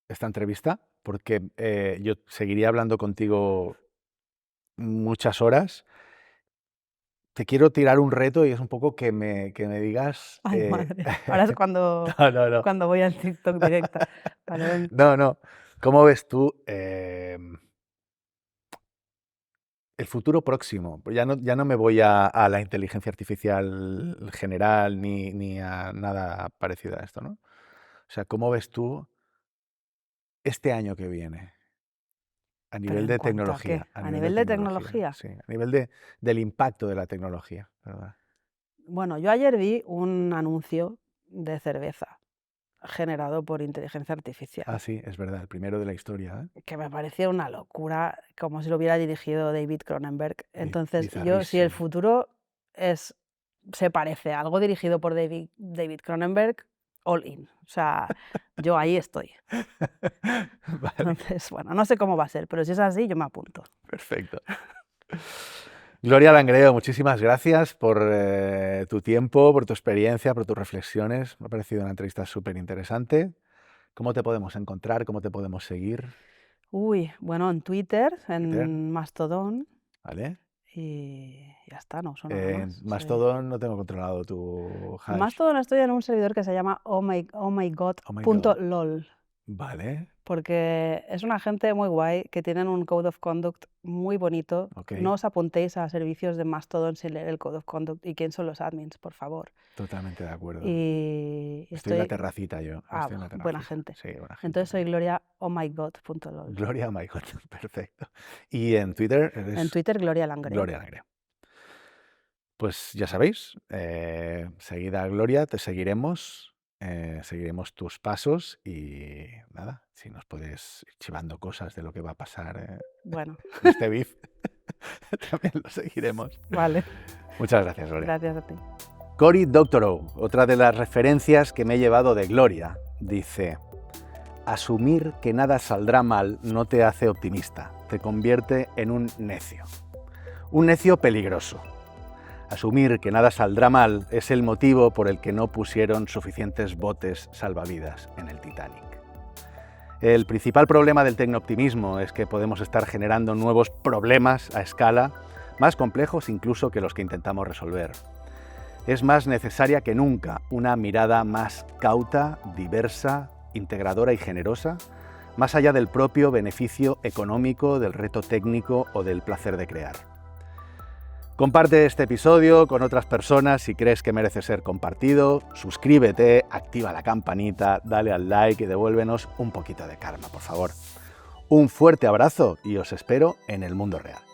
esta entrevista, porque yo seguiría hablando contigo muchas horas. Te quiero tirar un reto y es un poco que me digas... Ay, madre. Ahora es no, no, no. cuando voy al TikTok directa. Vale, venga. No, no. ¿Cómo ves tú el futuro próximo? Pues ya no me voy a la inteligencia artificial general ni a nada parecido a esto, ¿no? O sea, ¿cómo ves tú este año que viene? A Pero nivel ¿en de cuanto a qué? tecnología, a ¿A nivel de nivel de tecnología, tecnología? sí, a nivel del impacto de la tecnología, ¿verdad? Bueno, yo ayer vi un anuncio de cerveza generado por inteligencia Ah, artificial, sí, es verdad, el primero de la historia, ¿eh? que me pareció una locura, como si lo hubiera dirigido David Cronenberg. Entonces, yo, si el Bizarrísimo. futuro es, se parece a algo dirigido por David Cronenberg, all in. O sea, yo ahí estoy. Vale, Entonces, bueno, no sé cómo va a ser, pero si es así, yo me apunto. perfecto. Gloria Langreo, muchísimas gracias por tu tiempo, por tu experiencia, por tus reflexiones. Me ha parecido una entrevista súper interesante. ¿Cómo te podemos encontrar? ¿Cómo te podemos seguir? Uy, bueno, en Twitter, Twitter, en Mastodon, ¿vale? y ya está, no uso nada En más. Sí. Mastodon no tengo controlado tu En hash. Mastodon estoy en un servidor que se llama Oh my God. ohmygod.lol, Vale, porque es una gente muy guay que tienen un code of conduct muy bonito. ok, No os apuntéis a servicios de Mastodon sin leer el code of conduct y quién son los admins, por favor. totalmente de acuerdo. Y Estoy en la estoy, terracita yo, estoy en la buena terracita. gente. Sí, buena gente Entonces soy también. Gloria ohmygod.lol. Gloria my God, perfecto. Y en Twitter En eres Twitter, Gloria Langreo. Gloria Langreo. Pues ya sabéis, seguid a Gloria, te seguiremos, seguiremos tus pasos y nada, si nos puedes ir chivando cosas de lo que va a pasar Bueno, en este BIF, también lo seguiremos. vale. Muchas gracias, Gloria. Gracias a ti. Cory Doctorow, otra de las referencias que me he llevado de Gloria, dice: asumir que nada saldrá mal no te hace optimista, te convierte en un necio. Un necio peligroso. Asumir que nada saldrá mal es el motivo por el que no pusieron suficientes botes salvavidas en el Titanic. El principal problema del tecnooptimismo es que podemos estar generando nuevos problemas a escala, más complejos incluso que los que intentamos resolver. Es más necesaria que nunca una mirada más cauta, diversa, integradora y generosa, más allá del propio beneficio económico, del reto técnico o del placer de crear. Comparte este episodio con otras personas si crees que merece ser compartido, suscríbete, activa la campanita, dale al like y devuélvenos un poquito de karma, por favor. Un fuerte abrazo y os espero en el mundo real.